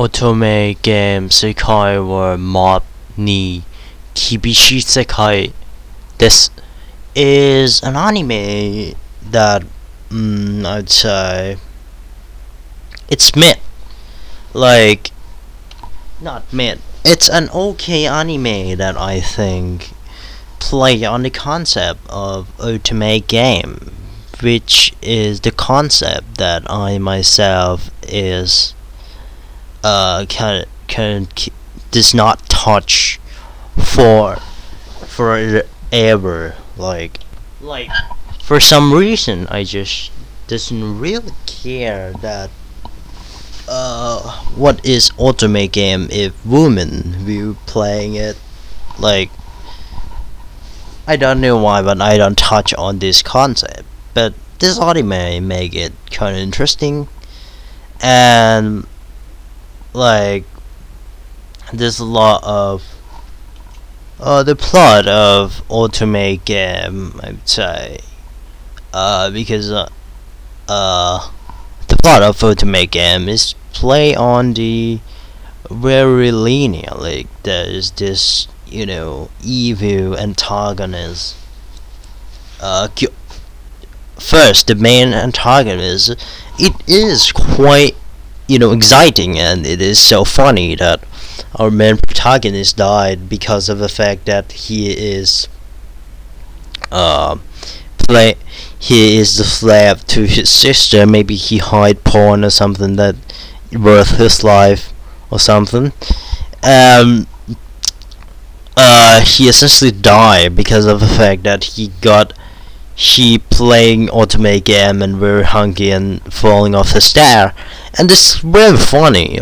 Otome game Sekai wa mob ni Kibishi Sekai. This is an anime that I'd say it's mid. Like, not mid. It's an okay anime that I think play on the concept of Otome game, which is the concept that I myself is does not touch for forever. Like for some reason I just doesn't really care that what is Otome game if women will playing it. Like, I don't know why, but I don't touch on this concept. But this anime make it kind of interesting, and like there's a lot of the plot of Otome game, I'd say, because the plot of Otome game is play on the very linear. Like, there's this evil antagonist. First, the main antagonist, it is quite exciting, and it is so funny that our main protagonist died because of the fact that he is he is the slave to his sister. Maybe he hide porn or something that worth his life or something. He essentially died because of the fact that he playing Otome game and very hungry and falling off the stair. And this is very funny.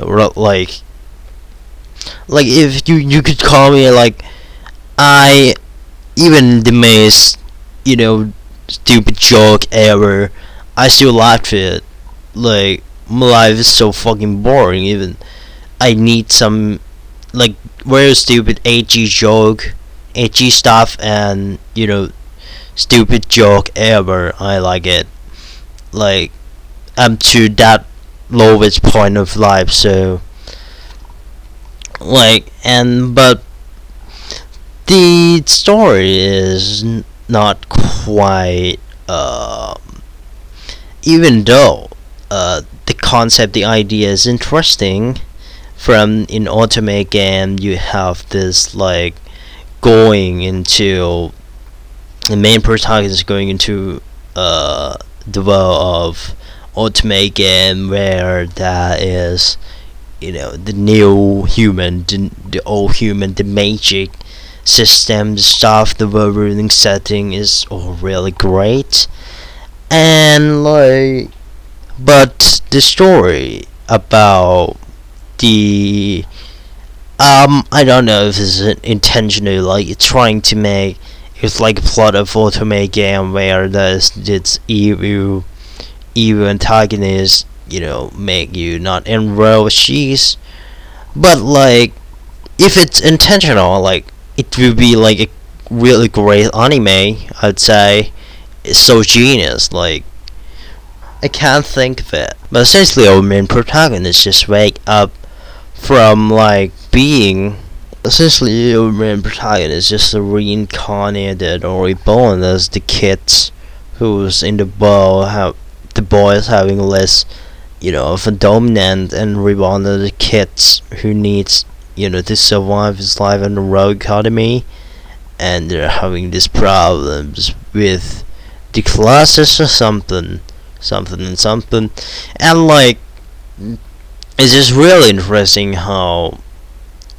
Like if you could call me like, I even the most stupid joke ever, I still laughed at it. Like, my life is so fucking boring. Even I need some like very stupid edgy stuff, and stupid joke ever. I like it. Like, I'm to that lowest point of life, so but the story is not quite even though the concept, the idea is interesting. From in Otome game, you have this like going into the main protagonist going into the world of Otome game, where that is the new human, the old human, the magic system, the stuff, the world ruling setting is all really great. And but the story about the I don't know if this is intentionally trying to make it's like a plot of Otome game where there's this evil antagonist make you not enroll with cheese. But if it's intentional, it will be like a really great anime, I'd say. It's so genius. I can't think of it, but essentially our main protagonist just wake up from being essentially our main protagonist just reincarnated or reborn as the kids who's in the world. The boys having less of a dominant, and reborn as the kids who needs to survive his life in the road economy, and they're having these problems with the classes or something, and it's just really interesting how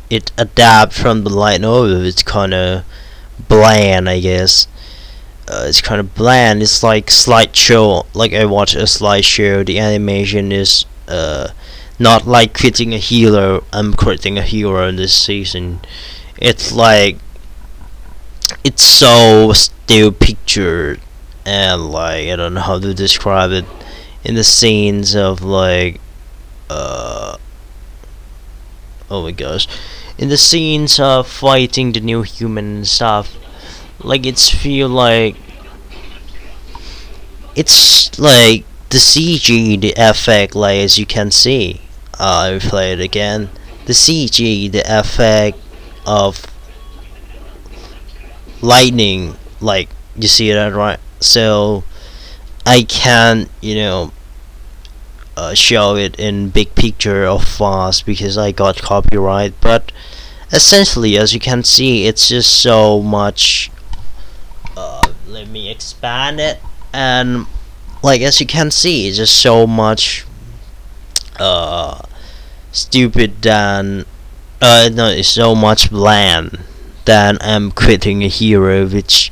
it adapts from the light novel. It's kind of bland, I guess. It's kind of bland. It's like slideshow. Like, I watch a slideshow. The animation is not like creating a hero. I'm creating a hero in this season. It's it's so still pictured, and I don't know how to describe it. In the scenes of oh my gosh, in the scenes of fighting the new human and stuff, it's feel it's the CG, the effect, as you can see, I play it again. The CG, the effect of lightning, like you see that, right? So I can't, show it in big picture or fast because I got copyright. But essentially, as you can see, it's just so much. Let me expand it, and like as you can see, it's just so much stupid than no, it's so much bland than I'm quitting a hero, which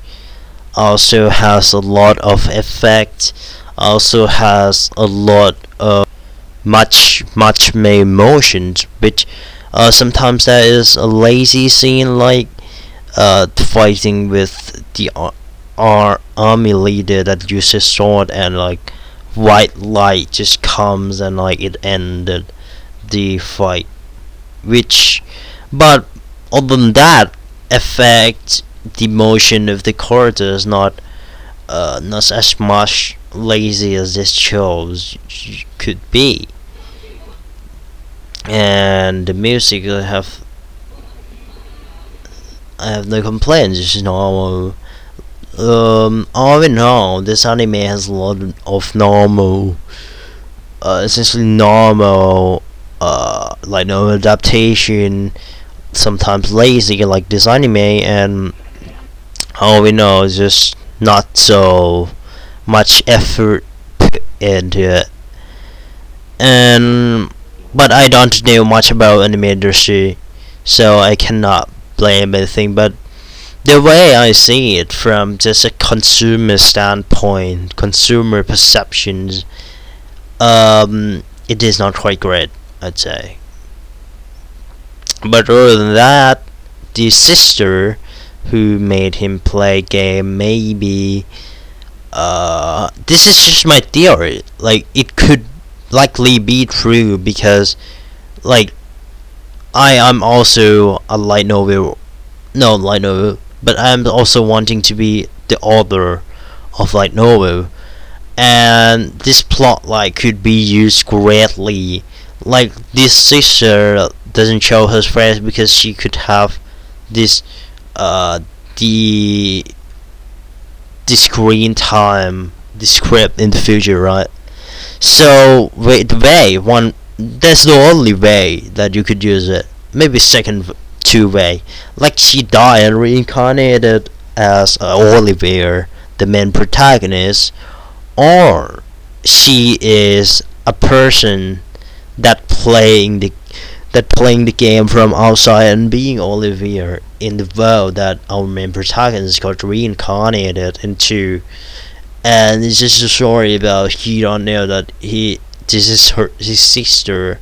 also has a lot of effect, also has a lot of much made motions, which sometimes there is a lazy scene like fighting with the army leader that uses sword, and like white light just comes and like it ended the fight, which but other than that effect, the motion of the character is not as much lazy as this shows could be. And the music, I have no complaints. It's normal. All in all, this anime has a lot of normal, essentially normal, like no adaptation. Sometimes lazy, like this anime, and all we know is just not so much effort put into it. And but I don't know much about anime industry, so I cannot blame anything. But the way I see it from just a consumer standpoint, consumer perceptions, it is not quite great, I'd say. But other than that, the sister who made him play game, maybe this is just my theory. Like it could likely be true because, like, I am also a light novel, no light novel, but I'm also wanting to be the author of light novel, and this plot like could be used greatly. Like this sister doesn't show her face because she could have this the screen time, the script in the future, right? So that's the only way that you could use it. Maybe second two way, like she died and reincarnated as Oliver, the main protagonist, or she is a person that playing the game from outside and being Olivier in the world that our main protagonist got reincarnated into. And it's just a story about he don't know that this is his sister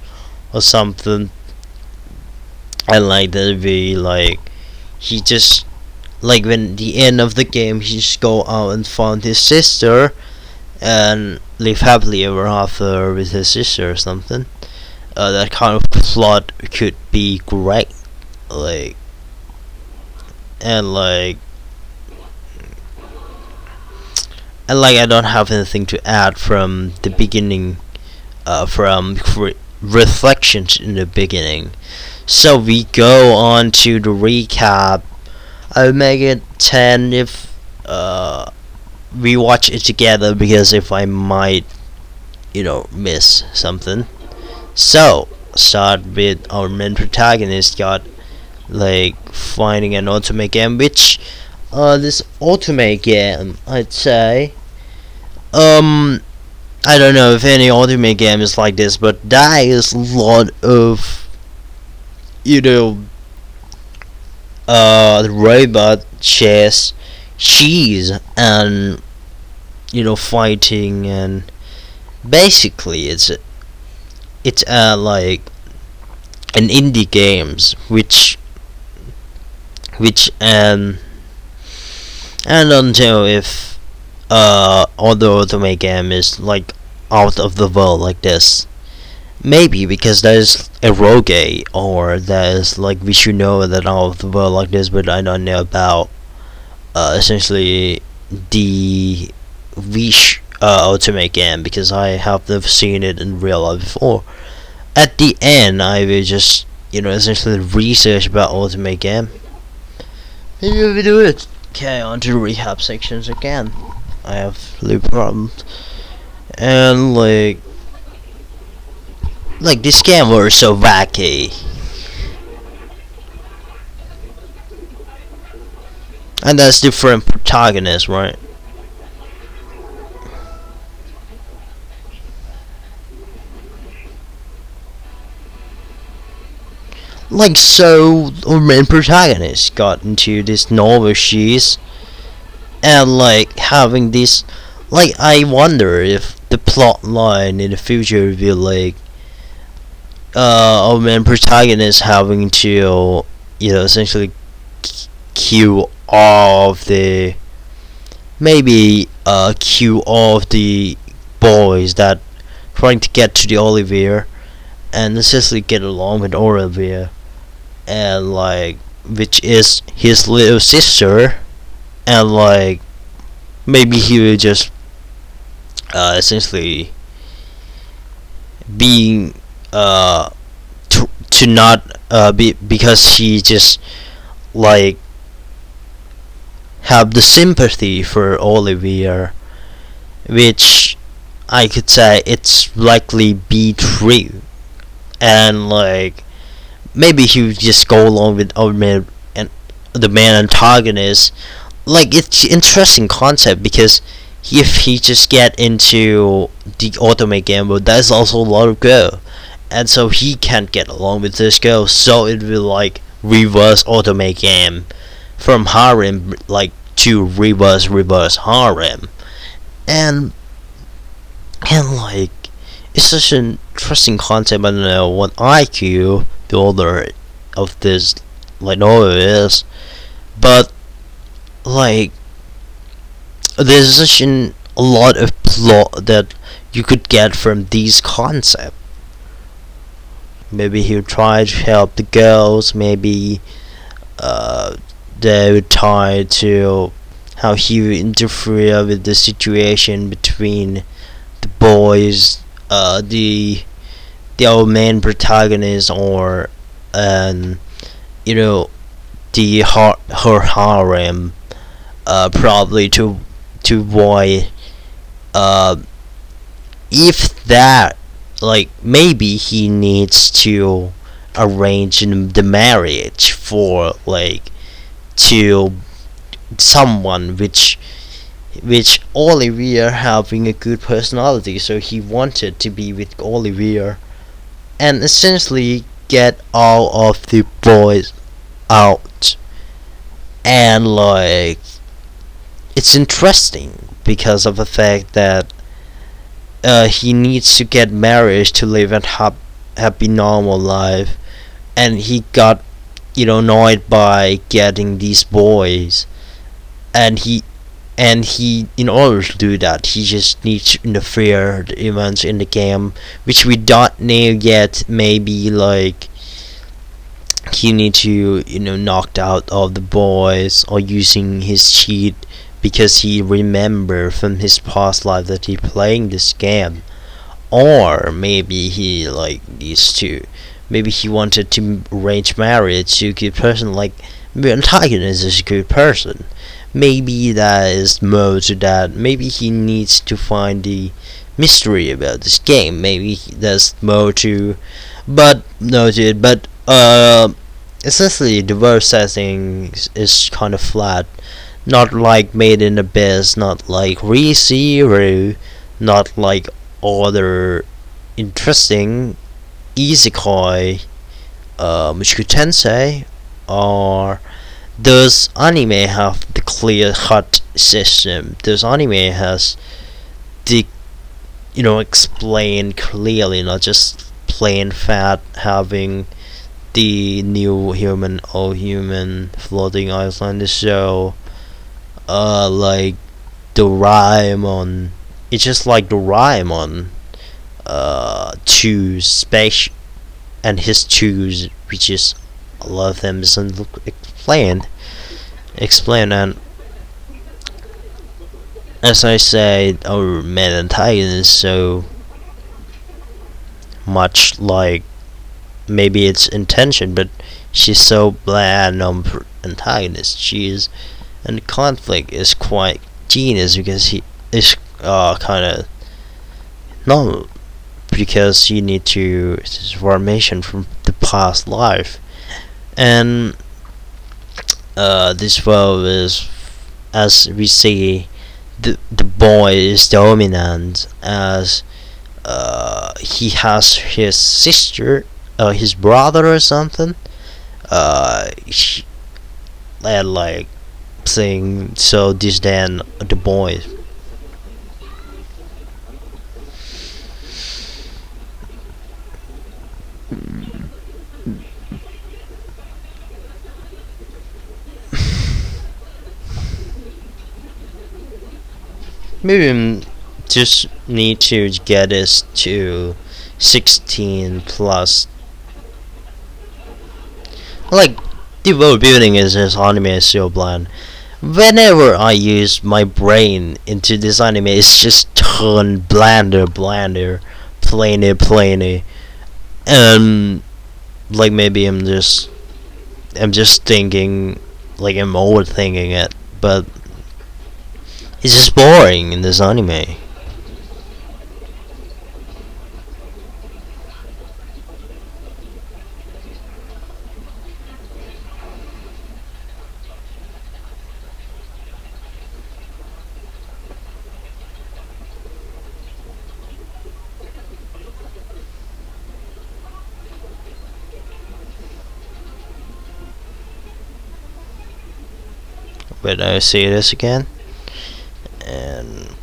or something. And like that be like he just like when the end of the game he just go out and find his sister and live happily ever after with his sister or something. That kind of plot could be great, like, and like, I don't have anything to add from the beginning, from reflections in the beginning. So we go on to the recap. I'll make it 10 if we watch it together, because if I might, miss something. So, start with our main protagonist got like finding an Otome game, which this Otome game, I'd say, I don't know if any Otome game is like this, but that is a lot of robot chess cheese and fighting, and basically it's like an indie games which I don't know if other Otome game is like out of the world like this. Maybe because there's Eroge, or there's like we should know that out of the world like this, but I don't know about essentially the Wish Otome game, because I have never seen it in real life before. at the end, I will just essentially research about Ultimate Game. Maybe we do it. Okay, on to the rehab sections again. I have loop problems, and this game was so wacky, and that's different protagonists, right? So our main protagonist got into this novel she's and having this, I wonder if the plot line in the future will be our main protagonist having to essentially kill all of the maybe kill all of the boys that trying to get to the Olivier and essentially get along with Olivier, and which is his little sister, and maybe he will just essentially being to not be, because he just like have the sympathy for Olivier, which I could say it's likely be true, and maybe he would just go along with our man and the main antagonist. It's interesting concept because if he just get into the Otome game, but there's also a lot of girl, and so he can't get along with this girl, so it will reverse Otome game from harem to reverse harem, and it's such an interesting concept. I don't know what IQ the author of this novel is, but there's such a lot of plot that you could get from these concepts. Maybe he would try to help the girls, maybe they would try to how he would interfere with the situation between the boys, the old main protagonist, or you know her harem, probably to avoid if that maybe he needs to arrange the marriage for to someone which Olivier having a good personality, so he wanted to be with Olivier and essentially get all of the boys out. And it's interesting because of the fact that he needs to get married to live a happy normal life, and he got annoyed by getting these boys, and he in order to do that he just needs to interfere the events in the game, which we don't know yet. Maybe he need to knocked out all the boys, or using his cheat because he remember from his past life that he playing this game, or maybe he needs to, maybe he wanted to arrange marriage to a good person. The antagonist is a good person. Maybe that is more to that. Maybe he needs to find the mystery about this game. Maybe there's more to, but no to it. But essentially the world setting is kind of flat. Not Made in Abyss, not ReZero, not other interesting Isekai, Mushoku Tensei, or those anime have the clear cut system. Those anime has the explained clearly, not just plain fat having the new human, old human, floating island show, Doraemon. It's just Doraemon choose space and his choose, which is a lot of them isn't explain. And as I said, our main antagonist, so much like maybe it's intention, but she's so bland on antagonist. She's and conflict is quite genius because he is kind of normal because you need to formation from the past life, and this world is, as we see, the boy is dominant as he has his sister, his brother or something, he, and like saying so this then the boy. Maybe just need to get us to 16 plus. Like, the world building is this anime is so bland. Whenever I use my brain into this anime, it's just turn blander, plainer. And like maybe I'm just thinking, like I'm overthinking it, but it's just boring in this anime. But I see this again, and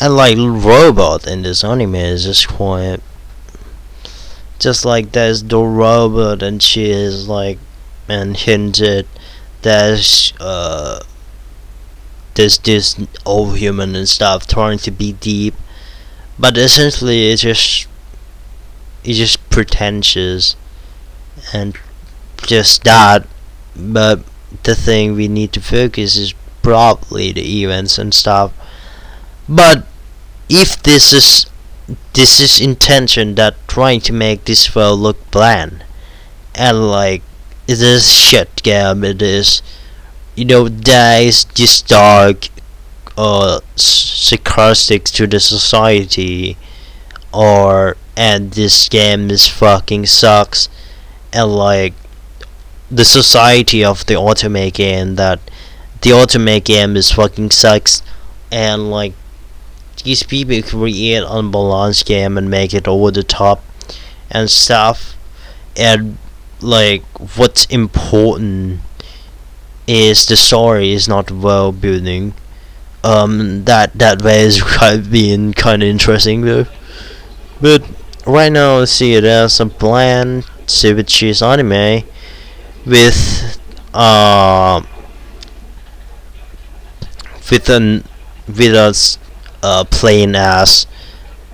I like robot in this anime is just quite, just like there's the robot and she is like and hinted there's there's this old human and stuff trying to be deep, but essentially it's just pretentious and just that. But the thing we need to focus is probably the events and stuff. But if this is intention that trying to make this world look bland and like it is shit game, it is, there is this dark sarcastic to the society, or and this game is fucking sucks, and like the society of the Otome game, that the Otome game is fucking sucks, and like these people create unbalanced game and make it over the top and stuff, and like what's important is the story is not world building. That way is being kind of interesting though, but right now I see it as a bland stupid cheese anime with with an with us plain as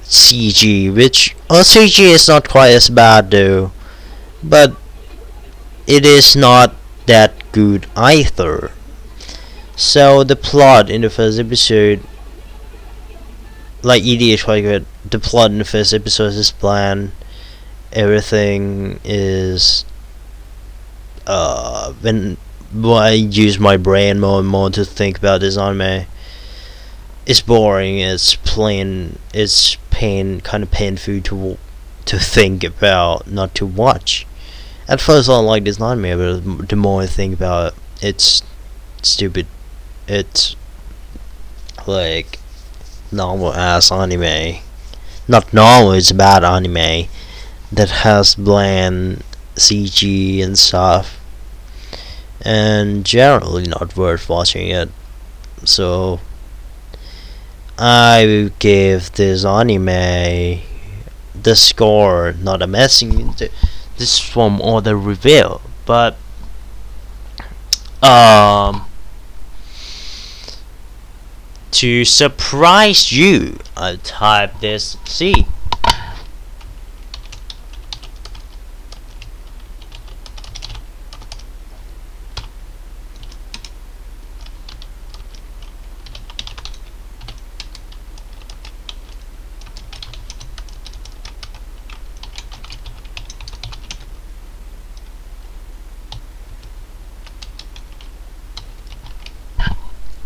CG, which CG is not quite as bad though, but it is not that good either. So the plot in the first episode, like ED is quite good. The plot in the first episode is bland. Everything is when I use my brain more and more to think about this anime, it's boring. It's plain. It's kind of painful to think about, not to watch. At first, I don't like this anime, but the more I think about it, it's stupid. It's like normal ass anime. Not normal. It's bad anime that has bland CG and stuff, and generally not worth watching it. So I will give this anime the score, not amazing. This from other review, but to surprise you, I'll type this C.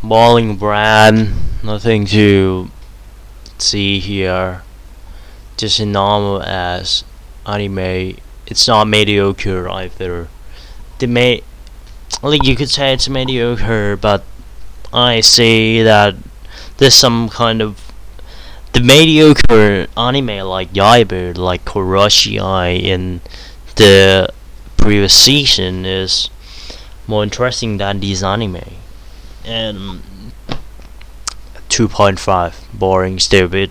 Bowling brand, nothing to see here. Just a normal as anime. It's not mediocre either. Like you could say it's mediocre, but I say that there's some kind of the mediocre anime like Yaiba, like Koroshi in the previous season is more interesting than these anime. And 2.5, boring, stupid,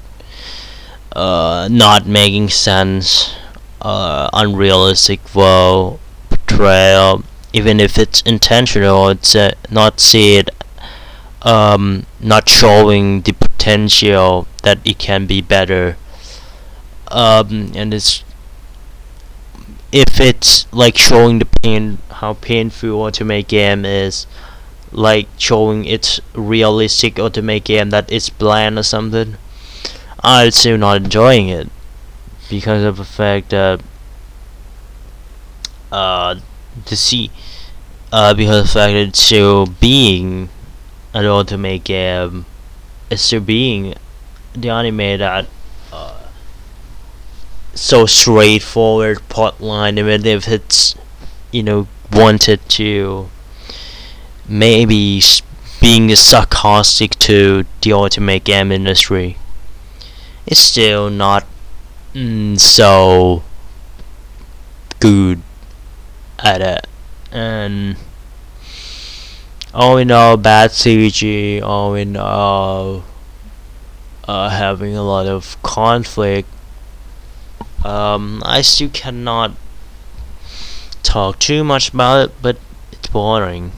not making sense, unrealistic portrayal. Even if it's intentional, it's not see it, not showing the potential that it can be better. And it's if it's like showing the pain, how painful Otome game is, like showing it's realistic Otome game that it's bland or something, I'm still not enjoying it because of the fact that the see because of the fact that it's still being an Otome game, it's still being the anime that so straightforward plot line, even if it's wanted to maybe being sarcastic to the ultimate game industry, it's still not so good at it. And all in all, bad CG, all in all, having a lot of conflict. I still cannot talk too much about it, but it's boring.